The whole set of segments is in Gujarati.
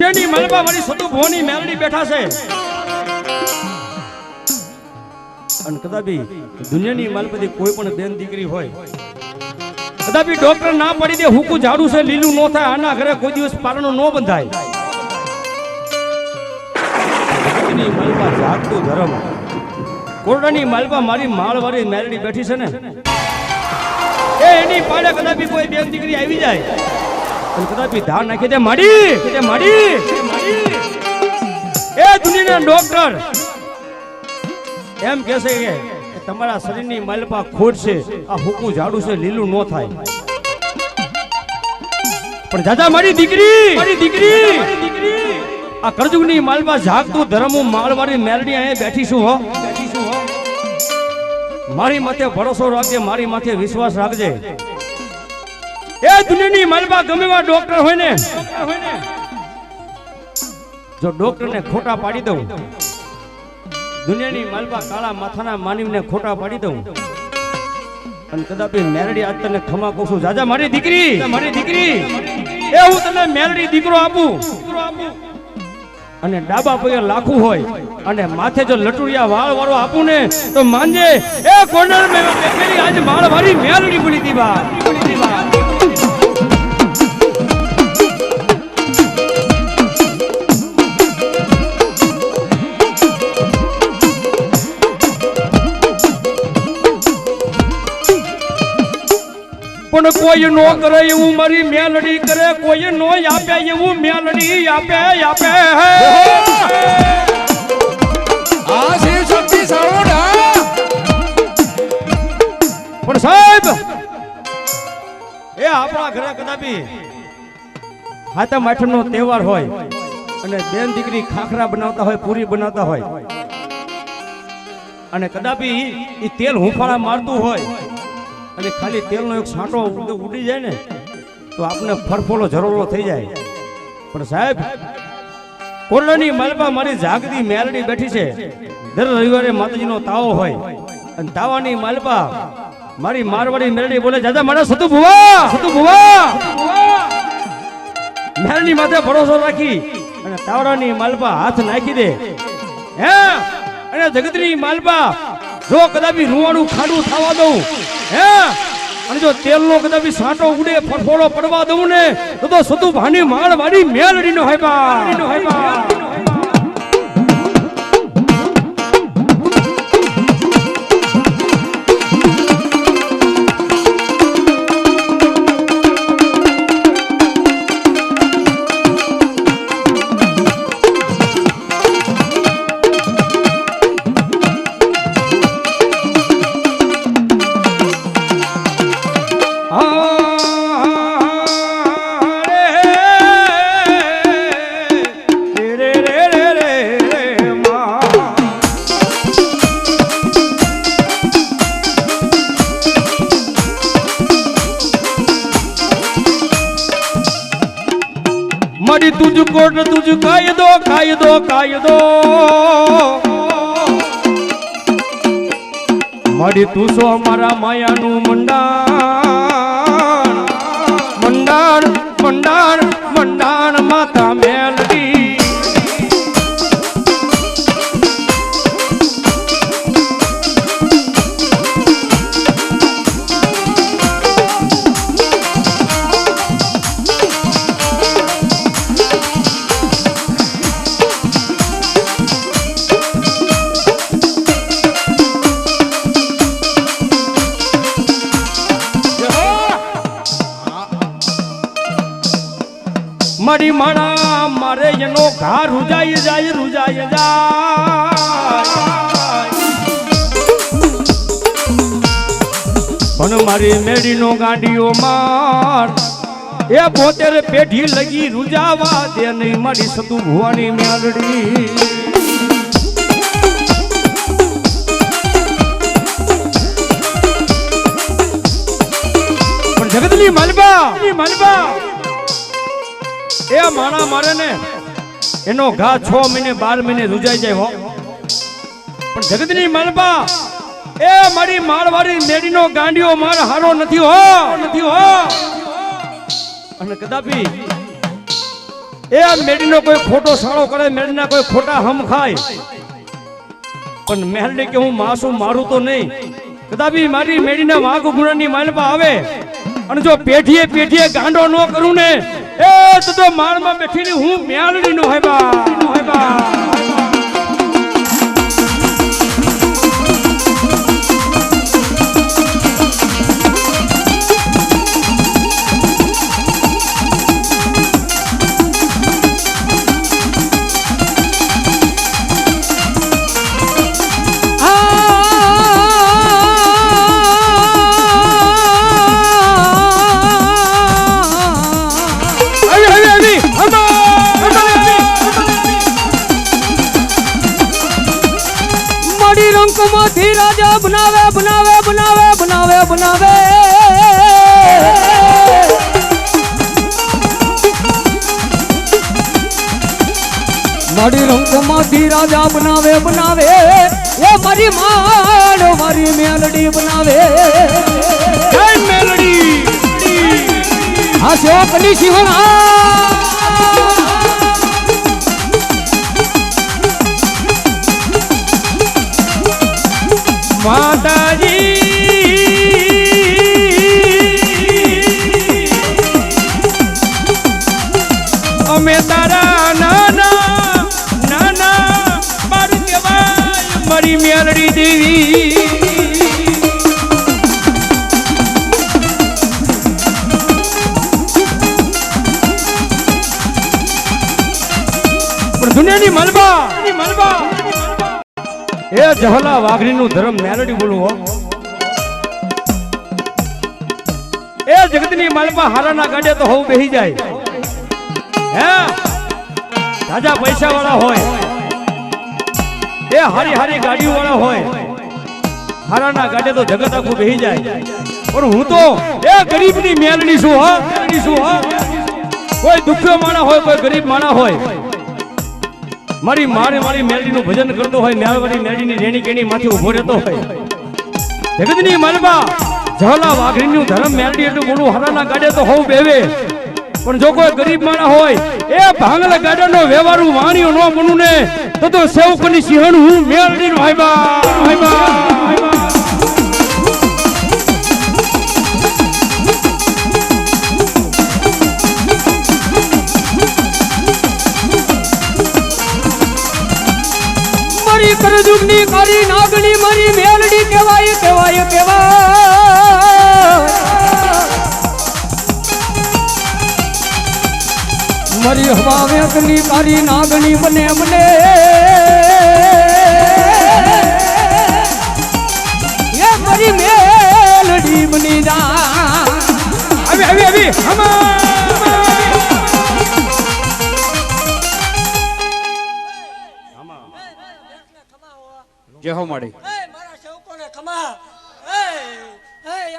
દુનિયાની માલપા મારી સતુ ભોની મેલડી બેઠા છે અને કદાપી દુનિયાની માલપતી કોઈ પણ બેન દીકરી હોય કદાપી ડોક્ટર ના પડી દે હુકુ ઝાડું છે લીલું ન થાય આના ઘરે કોઈ દિવસ પારણું ન બંધાય દુનિયાની માલપા જાગતું ધર્મ કોરડાની માલપા મારી માળવાળી મેલડી બેઠી છે ને એ એની પાડે કદાપી કોઈ બેન દીકરી આવી જાય અને કદાપી ધાર નાખી દે માડી એ દુનિયાના ડોક્ટર એમ કહેશે કે તમારા શરીરની માલપા ખોટ છે આ હુકું ઝાડું છે લીલું ન થાય પણ દાદા મારી દીકરી આ કરજુગની માલપા જાગતું ધર્મ હું માળવાળી મેલડી અહીંયા બેઠી છું હો મારી માથે ભરોસો રાખજે મારી માથે વિશ્વાસ રાખજે એ દુનિયાની માલપા ગમે એવા ડોક્ટર હોય ને જો ડોક્ટરને ખોટા પાડી દઉં દુનિયાની માલપા કાળા માથાના માનવીને ખોટા પાડી દઉં અને કદાપી મેલડી આજ તને ખમા કહું છું જાજા મારી દીકરી એ હું તને મેલડી દીકરો આપું અને ડાબા પગે લાખું હોય અને માથે જો લટુડિયા વાળ વાળો આપું ને તો માનજે એ કોર્નર મે મેરી આજ માળ વાળી મેલડી પડી દી બા પણ કોઈ નો કરે એવું મારી મેલડી કરે કોઈ નો આપે એવું મેલડી આપે પણ સાહેબ એ આપણા ઘરે કદાપી હાથમ આઠમનો તહેવાર હોય અને બેન દીકરી ખાખરા બનાવતા હોય પૂરી બનાવતા હોય અને કદાપી એ તેલ હુંફાળા મારતું હોય અને ખાલી તેલનો એક છાંટો ઉડી જાય ને તો આપને ફરફોલો જરોલો થઈ જાય પણ સાહેબ કોરડાની માલપા મારી જાગતી મેલડી બેઠી છે દર રવિવારે માતાજીનો તાવો હોય અને તાવાની માલપા મારી મારવાડી મેલડી બોલે દાદા મારા સતુ ભુવા મેલડી માથે ભરોસો રાખી અને તાવડાની માલપા હાથ નાખી દે હે અને જગતની માલપા જો કદાપી રૂવાડું ખાડું થવા દઉં હે અને જો તેલનો કદાપી સાંટો ઉડે ફરફોડો પડવા દઉં ને તો સતુ ભાની માળ વાળી મેલડીનો હાઈબા મારી તુજ કોટ તુજ કાયદો મારી તું સો અમારા માયાનું મંડાણ માતા મેલડી મારી માણા મારે એનો ઘા રૂજાય જાય પણ મારી મેડીનો ગાડીઓ માર એ 72 પેઢી લગી રૂજાવા દે નહીં મારી સતુ ભુવાની મેલડી પણ જગતની માલબા એ માણા મારે ને એનો ઘા 6 મહિને 12 મહિને રૂજાઈ જાય હો પણ જગતની માલબા એ મારી માળવાળી મેડીનો ગાંડિયો માર હારો નથી હો અને કદાપી એ આ મેડીનો કોઈ ખોટો સાળો કરે, મેડીના કોઈ ખોટા હમ ખાય, પણ મેલડી કે હું માસું મારું તો નહીં. કદાપી મારી મેડીના વાઘ ગુણાની માલમાં આવે અને જો પેઢીએ પેઢીએ ગાંડો ન કરું ને, એ તો માળમાં બેઠીને હું મેલડી નો હેબા. રાજા બનાવે બનાવે બનાવે બનાવે બનાવે મારી રંગમાંથી રાજા બનાવે બનાવે એ મારી માળો મારી મેલડી બનાવે મેલડી આ શોકની સિંહણા માતાજી અમે તારા નાના નાના મારું કહેવાય મારી મેલડી દેવી. પણ દુનિયાની મલબા એ જહલા વાઘરી નું ધર્મ મેલડી બોલું હો. એ જગતની માલમાં હારાના ગાડે તો હોવ બેહી જાય. હે રાજા પૈસા વાળા હોય, એ હારી હારી ગાડીઓ વાળા હોય, હારાના ગાડે તો જગત આખું બેહી જાય. પણ હું તો એ ગરીબની મેલડી છું હો. કોઈ દુખ્યો માણા હોય, કોઈ ગરીબ માણા હોય, મારી મારી મેલડીનું ભજન કરતો હોય, મારી મેલડીની રેણી કેણી માંથી ઉભો રહેતો હોય. જગતની માલમાં જહલા વાઘરીનું ધર્મ મેલડી એટલું બોલું હારાના ગાડે તો હોવ બેવે. પણ જો કોઈ ગરીબ માણા હોય, એ ભાંગલા ગાડાનો વ્યવહારું વાણીઓ ન બનું ને, તો સેવકોની સિંહણ હું મેલડીનો હાયબા. કરજુગની કરી નાગણી મારી મેલડી કહેવાય કહેવાય કહેવાય. મારી હવા વેકની કરી નાગણી બને બને એ મારી મેલડી બની જા. આવી જય હો માડી મારા સેવકોને ખમા.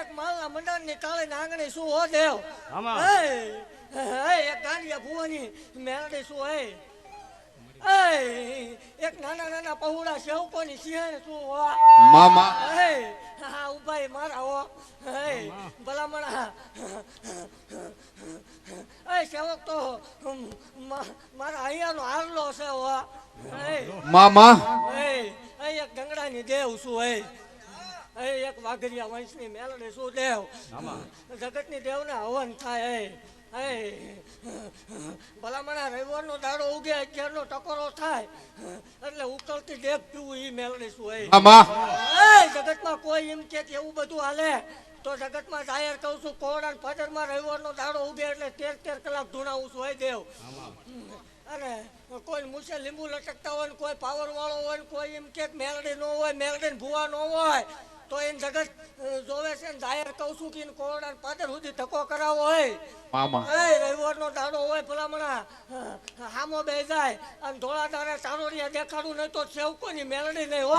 એક માલના મંડળની કાળે નાંગણી શું હો દેવ. એક ગાંડિયા ભુવાની મેલડી શું હે. એક નાના નાના પહોળા સેવકોની સિંહણ શું હો મામા. હા ઉભાઈ મારા હો. ભલામણા સેવક તો મારા અહીંયાનો હારલો છે હો. મામા એક ગંગડાની દેવ શું હે. એક વાઘરિયા વંશની મેલડી શું દેવ. જગતની દેવને હવન થાય. ભલામણા રવિવારનો દાડો ઉગે, 11નો ટકોરો થાય એટલે ઉકળતી દેવ પીવું ઈ મેલડી શું હે. જગતમાં કોઈ એમ કે એવું બધું હાલે તો જગતમાં જાહેર કહું છું, કોરડા ફજરમાં રવિવારનો દાડો ઉગે એટલે 13 કલાક ધૂણાવું છું હે દેવ. અને કોઈ મૂછે લીંબુ લટકતા હોય, કોઈ પાવર વાળો હોય, કોઈ એમ કે મેલડી ન હોય, મેલડી ભૂવા ન હોય તો એને જગત જોવે છે ને જાહેર કહું છું કે કોરડા પાદર સુધી ધક્કો કરાવો હોય. રવિવારનો દાડો હોય ભલામણા હામો બે જાય અને ધોળા દાડે ચારોરિયા દેખાડું નહીં તો સેવકોની મેલડી નહીં હો.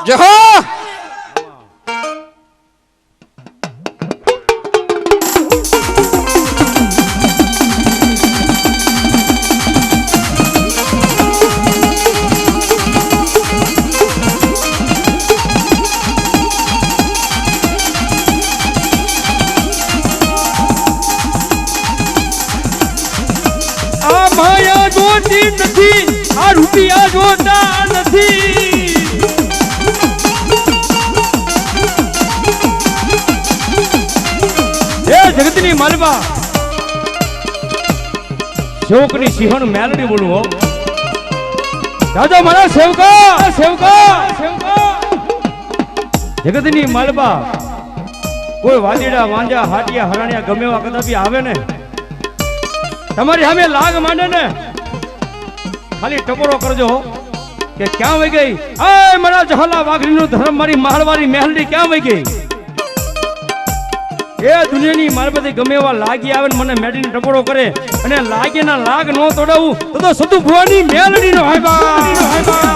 માયા જોતી નથી, આ રૂપિયા જોતા નથી. એ જગતની માલવા સેવકની સિંહણ મેલડી બોલું હો. દાદા મારા સેવકા સેવકા સેવકા જગતની માલવા કોઈ વાદીડા વાંજા હાટિયા હરાણિયા ગમે એવા કદાપી આવે ને તમારી સામે લાગ માંડે ને ખાલી ટકોરો કરજો કે ક્યાં વહી ગઈ આ મારા જહલા વાઘરીનું ધર્મ મારી મારવારી મહેલડી ક્યાં વહી ગઈ. એ દુનિયાની મારબતી ગમે એવા લાગી આવે ને મને મેડીને ટકોરો કરે અને લાગીના લાગ નો તોડાવું તો સતુ ભુવાની મેલડીનો હાયબા.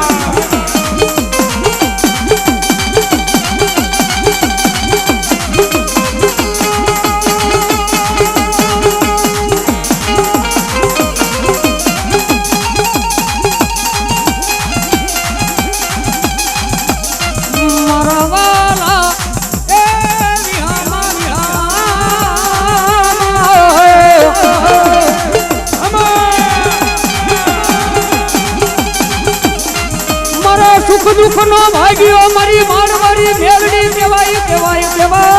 સુખ દુઃખ નો ભાગ્યો મારી મારવારી મેલડી કહેવાય કહેવાય કહેવાય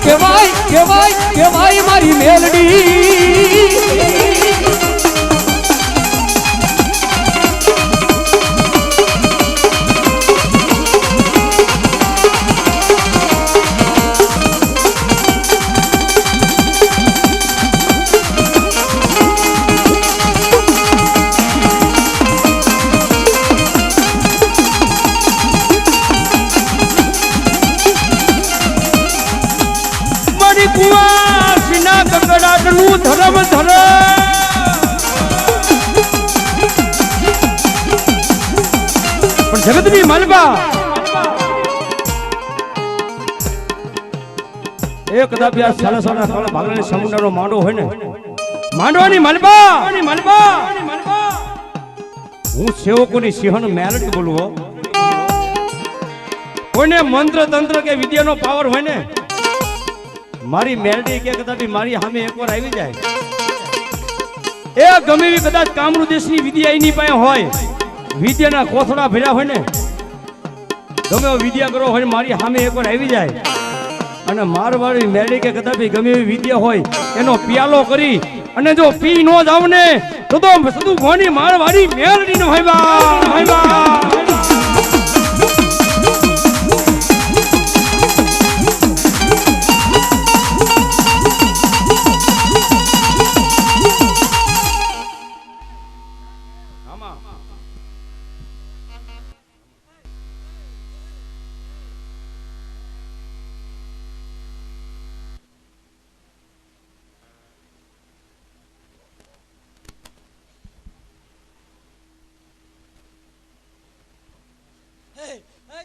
કહેવાય કહેવાય કહેવાય મારી મેલડી. કુવાસીના કકડાટનું ધરમ ધર પણ જગતની માલવા એ કદાપી આ સાલા સાલા કાળા ભાગલાની સમુદ્રનો માંડો હોય ને માંડવાની માલવા હું સેવકોની સિંહણ મેલડી બોલું હો. કોઈને મંત્ર તંત્ર કે વિદ્યાનો પાવર હોય ને મારી મેલડી કે કદાચ મારી સામે એકવાર આવી જાય એ ગમે એવી કદાચ કામરૂ દેશની વિદ્યા એની પાસે હોય વિદ્યાના કોથળા ભર્યા હોય ને ગમે એવો વિદ્યા કરો હોય મારી સામે એકવાર આવી જાય અને મારવાડી મેલડી કે કદાચ ગમે એવી વિદ્યા હોય એનો પિયાલો કરી અને જો પી નો જાવ ને તો સદુ ભોની મારવાડી મેલડીનો હાયબા.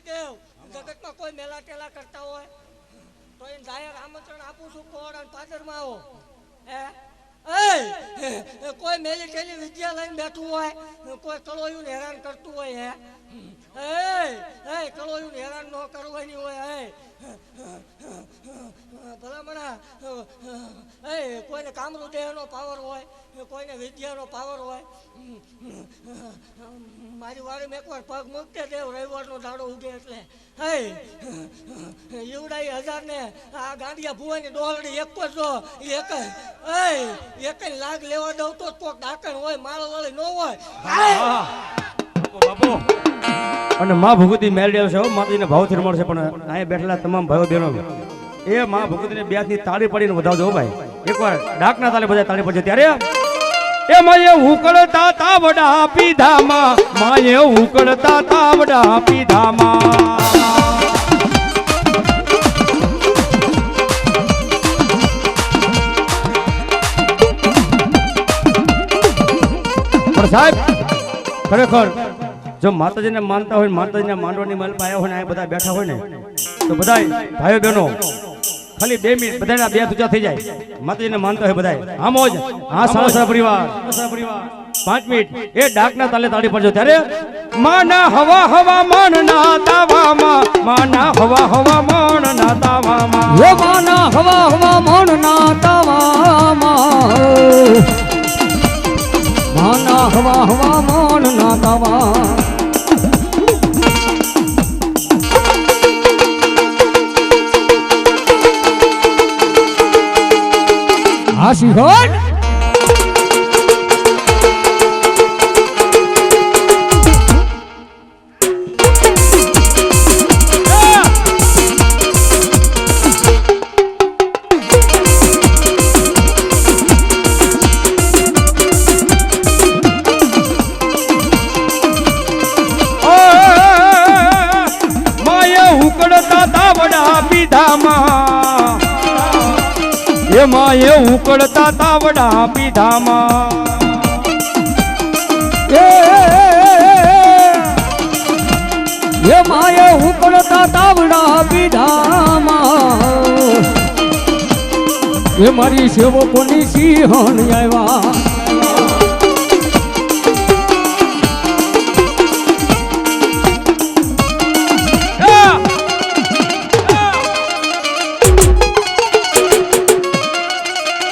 દેવ જગતમાં કોઈ મેલા ટેલા કરતા હોય તો એને જાહેર આમંત્રણ આપું છું કોણ અને પાદરમાં આવો. કોઈ મેલી ટેલી વિદ્યા લઈને બેઠું હોય કોઈ કળોયું હેરાન કરતું હોય કળોયું હેરાન ન કરવાની હોય ભલામણા કોઈને કામરૂ દેહનો પાવર હોય કોઈને વિદ્યાનો પાવર હોય મારી વાડી મેં એકવાર પગ મૂકતે દેવ રવિવારનો દાડો ઉગે એટલે ઈવડાઈ 1000 ને આ ગાંડિયા ભુવાની ડોલડી એક જ જો એક લાગ લેવા દઉં તો કોક ડાકણ હોય માળો વાળી ન હોય. અને માં ભગવતી મેલડી આવશે માતાજીને ભાવથી મળશે પણ અહીંયા બેઠેલા તમામ ભાઈઓ બહેનો એ માં ભગવતીને બે હાથની તાળી પાડીને વધાવજો ભાઈ. એકવાર ડાકના તાલે બધા તાળી પડશે ત્યારે એ માએ ઉકળતા તાવડા પીધામાં માએ ઉકળતા તાવડા પીધામાં પણ સાહેબ ખરેખર જો માતાજીને માનતા હોય માતાજીને માંડવાની માલ પાયા હોય ને આ બધા બેઠા હોય ને તો બધા ભાઈઓ બહેનો ખાલી 2 મિનિટ બધાના બે તુજા થઈ જાય માતાજીને માનતા હોય બધા આમ જ હા સારા પરિવાર 5 મિનિટ એ ડાકના તાલે તાળી પડજો ત્યારે માના હવા હવા માનના તાવામાં માના હવા હવા માનના તાવામાં માના હવા હવા માનના તાવામાં આ સિંહણ એમાં એ ઉકળતા તાવડા પીધામાં એ માએ ઉકળતા તાવડા પીધામાં એ મારી સેવકોની સિંહણ આવ્યા